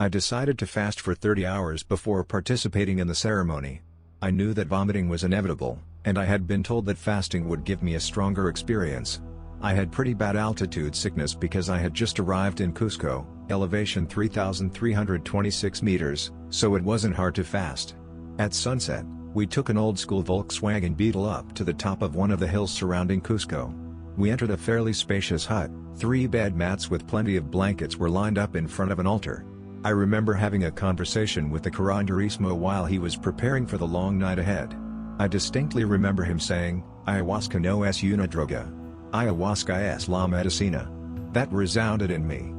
I decided to fast for 30 hours before participating in the ceremony. I knew that vomiting was inevitable, and I had been told that fasting would give me a stronger experience. I had pretty bad altitude sickness because I had just arrived in Cusco, elevation 3,326 meters, so it wasn't hard to fast. At sunset, we took an old-school Volkswagen Beetle up to the top of one of the hills surrounding Cusco. We entered a fairly spacious hut. 3 bed mats with plenty of blankets were lined up in front of an altar. I remember having a conversation with the curanderismo while he was preparing for the long night ahead. I distinctly remember him saying, "Ayahuasca no es una droga. Ayahuasca es la medicina." That resounded in me.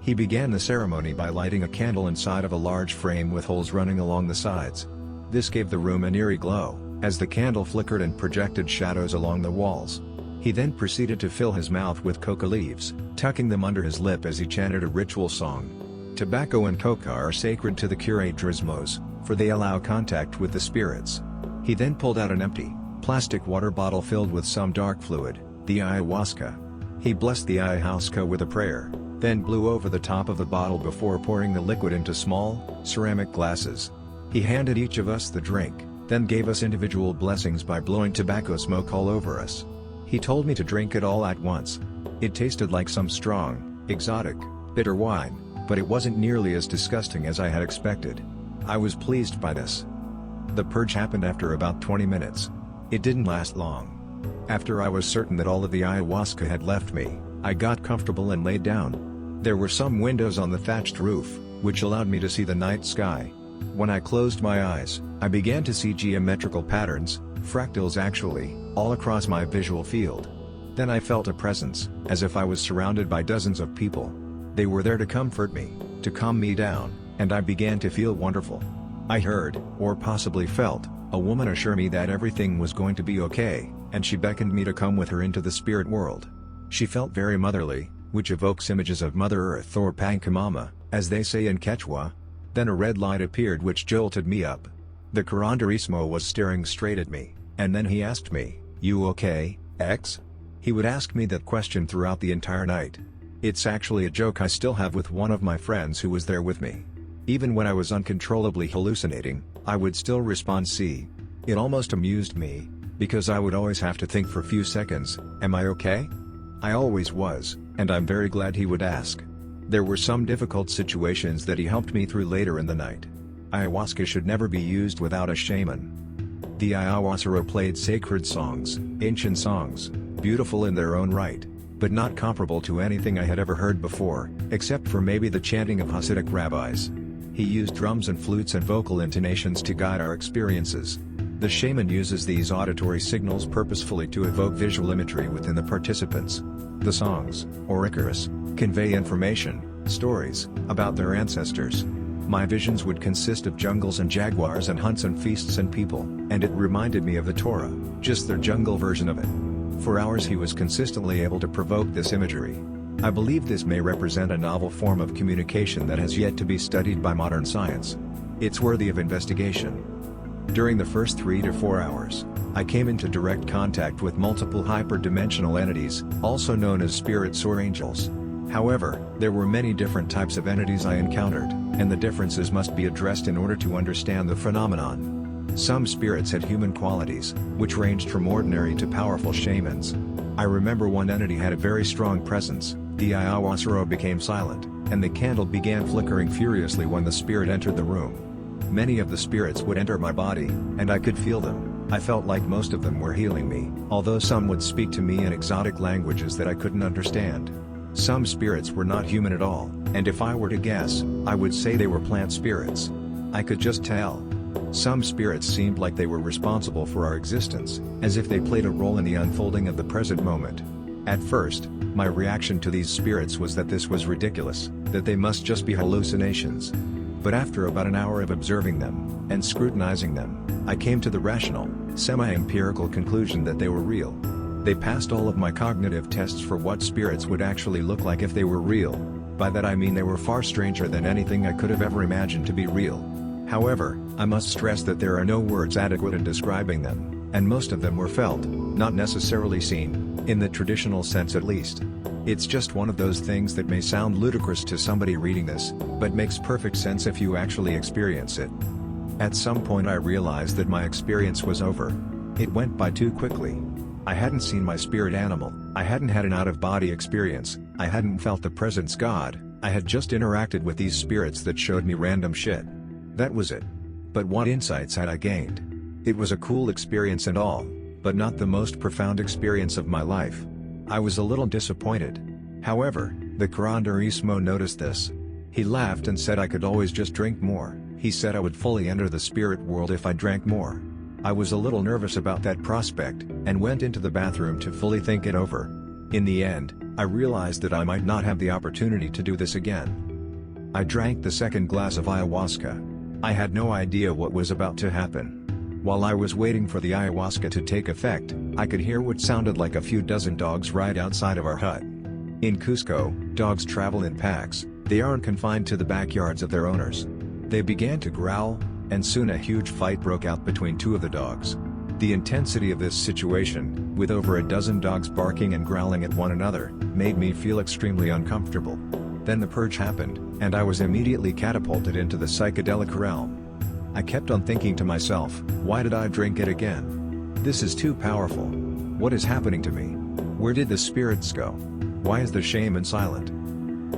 He began the ceremony by lighting a candle inside of a large frame with holes running along the sides. This gave the room an eerie glow, as the candle flickered and projected shadows along the walls. He then proceeded to fill his mouth with coca leaves, tucking them under his lip as he chanted a ritual song. Tobacco and coca are sacred to the curanderismos, for they allow contact with the spirits. He then pulled out an empty, plastic water bottle filled with some dark fluid, the ayahuasca. He blessed the ayahuasca with a prayer, then blew over the top of the bottle before pouring the liquid into small, ceramic glasses. He handed each of us the drink, then gave us individual blessings by blowing tobacco smoke all over us. He told me to drink it all at once. It tasted like some strong, exotic, bitter wine, but it wasn't nearly as disgusting as I had expected. I was pleased by this. The purge happened after about 20 minutes. It didn't last long. After I was certain that all of the ayahuasca had left me, I got comfortable and laid down. There were some windows on the thatched roof, which allowed me to see the night sky. When I closed my eyes, I began to see geometrical patterns, fractals actually, all across my visual field. Then I felt a presence, as if I was surrounded by dozens of people. They were there to comfort me, to calm me down, and I began to feel wonderful. I heard, or possibly felt, a woman assure me that everything was going to be okay, and she beckoned me to come with her into the spirit world. She felt very motherly, which evokes images of Mother Earth or Pachamama, as they say in Quechua. Then a red light appeared which jolted me up. The curanderismo was staring straight at me, and then he asked me, "You okay, X?" He would ask me that question throughout the entire night. It's actually a joke I still have with one of my friends who was there with me. Even when I was uncontrollably hallucinating, I would still respond "see." It almost amused me, because I would always have to think for a few seconds, "Am I okay?" I always was, and I'm very glad he would ask. There were some difficult situations that he helped me through later in the night. Ayahuasca should never be used without a shaman. The ayahuasca played sacred songs, ancient songs, beautiful in their own right, but not comparable to anything I had ever heard before, except for maybe the chanting of Hasidic rabbis. He used drums and flutes and vocal intonations to guide our experiences. The shaman uses these auditory signals purposefully to evoke visual imagery within the participants. The songs, or Icarus, convey information, stories, about their ancestors. My visions would consist of jungles and jaguars and hunts and feasts and people, and it reminded me of the Torah, just their jungle version of it. For hours he was consistently able to provoke this imagery. I believe this may represent a novel form of communication that has yet to be studied by modern science. It's worthy of investigation. During the first 3 to 4 hours, I came into direct contact with multiple hyperdimensional entities, also known as spirits or angels. However, there were many different types of entities I encountered, and the differences must be addressed in order to understand the phenomenon. Some spirits had human qualities, which ranged from ordinary to powerful shamans. I remember one entity had a very strong presence. The ayahuasca became silent, and the candle began flickering furiously when the spirit entered the room. Many of the spirits would enter my body, and I could feel them. I felt like most of them were healing me, although some would speak to me in exotic languages that I couldn't understand. Some spirits were not human at all, and if I were to guess, I would say they were plant spirits. I could just tell. Some spirits seemed like they were responsible for our existence, as if they played a role in the unfolding of the present moment. At first, my reaction to these spirits was that this was ridiculous, that they must just be hallucinations. But after about an hour of observing them, and scrutinizing them, I came to the rational, semi-empirical conclusion that they were real. They passed all of my cognitive tests for what spirits would actually look like if they were real. By that I mean they were far stranger than anything I could have ever imagined to be real. However, I must stress that there are no words adequate in describing them, and most of them were felt, not necessarily seen, in the traditional sense at least. It's just one of those things that may sound ludicrous to somebody reading this, but makes perfect sense if you actually experience it. At some point I realized that my experience was over. It went by too quickly. I hadn't seen my spirit animal, I hadn't had an out-of-body experience, I hadn't felt the presence God, I had just interacted with these spirits that showed me random shit. That was it. But what insights had I gained? It was a cool experience and all, but not the most profound experience of my life. I was a little disappointed. However, the Curanderismo noticed this. He laughed and said I could always just drink more. He said I would fully enter the spirit world if I drank more. I was a little nervous about that prospect, and went into the bathroom to fully think it over. In the end, I realized that I might not have the opportunity to do this again. I drank the second glass of ayahuasca. I had no idea what was about to happen. While I was waiting for the ayahuasca to take effect, I could hear what sounded like a few dozen dogs right outside of our hut. In Cusco, dogs travel in packs, they aren't confined to the backyards of their owners. They began to growl, and soon a huge fight broke out between two of the dogs. The intensity of this situation, with over a dozen dogs barking and growling at one another, made me feel extremely uncomfortable. Then the purge happened, and I was immediately catapulted into the psychedelic realm. I kept on thinking to myself, why did I drink it again? This is too powerful. What is happening to me? Where did the spirits go? Why is the shaman silent?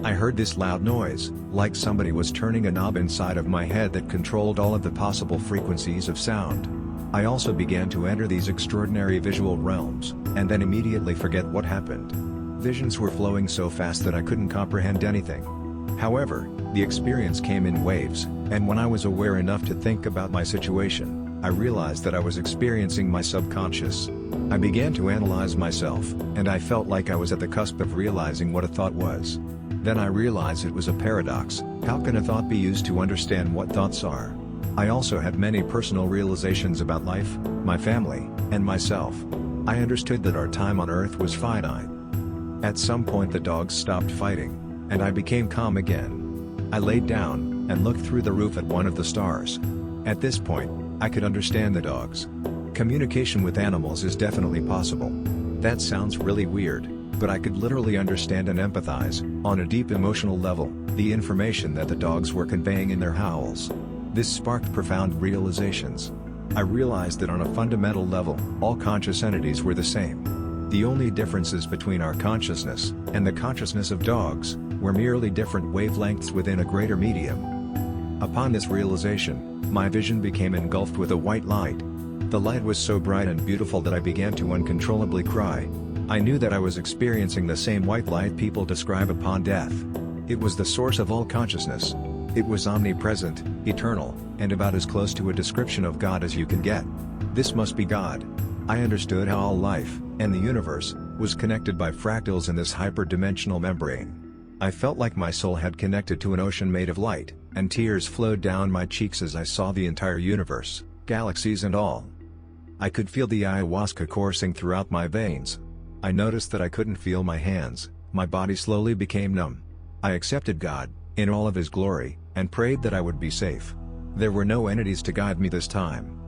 I heard this loud noise, like somebody was turning a knob inside of my head that controlled all of the possible frequencies of sound. I also began to enter these extraordinary visual realms, and then immediately forget what happened. Visions were flowing so fast that I couldn't comprehend anything. However, the experience came in waves, and when I was aware enough to think about my situation, I realized that I was experiencing my subconscious. I began to analyze myself, and I felt like I was at the cusp of realizing what a thought was. Then I realized it was a paradox. How can a thought be used to understand what thoughts are? I also had many personal realizations about life, my family, and myself. I understood that our time on Earth was finite. At some point the dogs stopped fighting, and I became calm again. I laid down, and looked through the roof at one of the stars. At this point, I could understand the dogs. Communication with animals is definitely possible. That sounds really weird, but I could literally understand and empathize, on a deep emotional level, the information that the dogs were conveying in their howls. This sparked profound realizations. I realized that on a fundamental level, all conscious entities were the same. The only differences between our consciousness, and the consciousness of dogs, were merely different wavelengths within a greater medium. Upon this realization, my vision became engulfed with a white light. The light was so bright and beautiful that I began to uncontrollably cry. I knew that I was experiencing the same white light people describe upon death. It was the source of all consciousness. It was omnipresent, eternal, and about as close to a description of God as you can get. This must be God. I understood how all life, and the universe, was connected by fractals in this hyperdimensional membrane. I felt like my soul had connected to an ocean made of light, and tears flowed down my cheeks as I saw the entire universe, galaxies and all. I could feel the ayahuasca coursing throughout my veins. I noticed that I couldn't feel my hands, my body slowly became numb. I accepted God, in all of His glory, and prayed that I would be safe. There were no entities to guide me this time.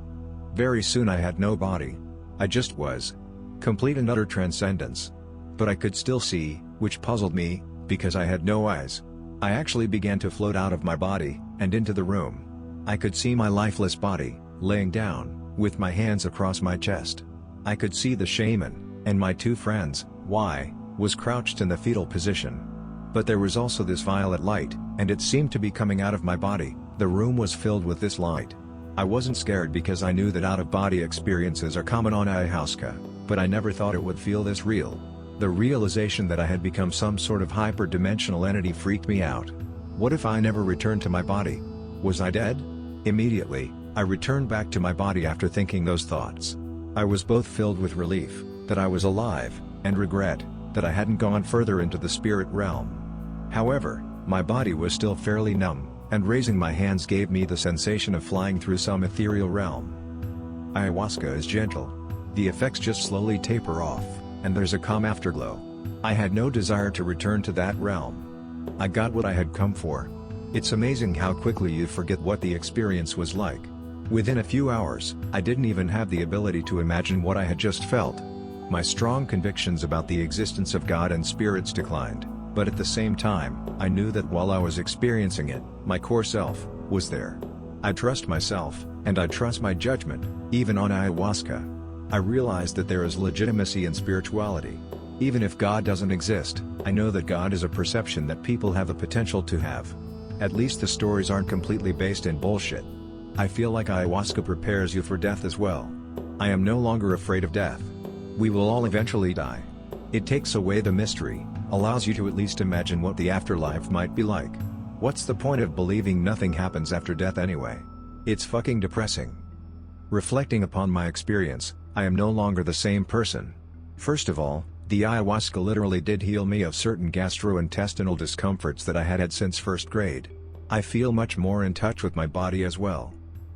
Very soon I had no body. I just was. Complete and utter transcendence. But I could still see, which puzzled me, because I had no eyes. I actually began to float out of my body, and into the room. I could see my lifeless body, laying down, with my hands across my chest. I could see the shaman, and my two friends, was crouched in the fetal position. But there was also this violet light, and it seemed to be coming out of my body. The room was filled with this light. I wasn't scared because I knew that out-of-body experiences are common on ayahuasca, but I never thought it would feel this real. The realization that I had become some sort of hyper-dimensional entity freaked me out. What if I never returned to my body? Was I dead? Immediately, I returned back to my body after thinking those thoughts. I was both filled with relief, that I was alive, and regret, that I hadn't gone further into the spirit realm. However, my body was still fairly numb, and raising my hands gave me the sensation of flying through some ethereal realm. Ayahuasca is gentle. The effects just slowly taper off, and there's a calm afterglow. I had no desire to return to that realm. I got what I had come for. It's amazing how quickly you forget what the experience was like. Within a few hours, I didn't even have the ability to imagine what I had just felt. My strong convictions about the existence of God and spirits declined, but at the same time, I knew that while I was experiencing it, my core self was there. I trust myself, and I trust my judgment, even on ayahuasca. I realized that there is legitimacy in spirituality. Even if God doesn't exist, I know that God is a perception that people have the potential to have. At least the stories aren't completely based in bullshit. I feel like ayahuasca prepares you for death as well. I am no longer afraid of death. We will all eventually die. It takes away the mystery, allows you to at least imagine what the afterlife might be like. What's the point of believing nothing happens after death anyway? It's fucking depressing. Reflecting upon my experience, I am no longer the same person. First of all, the ayahuasca literally did heal me of certain gastrointestinal discomforts that I had had since first grade. I feel much more in touch with my body as well.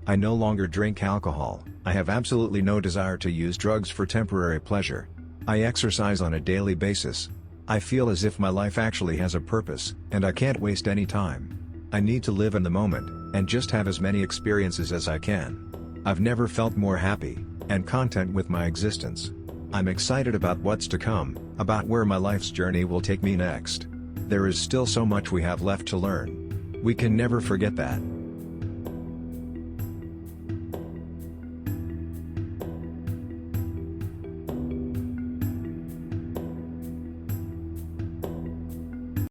I no longer drink alcohol, I have absolutely no desire to use drugs for temporary pleasure. I exercise on a daily basis. I feel as if my life actually has a purpose, and I can't waste any time. I need to live in the moment, and just have as many experiences as I can. I've never felt more happy, and content with my existence. I'm excited about what's to come, about where my life's journey will take me next. There is still so much we have left to learn. We can never forget that.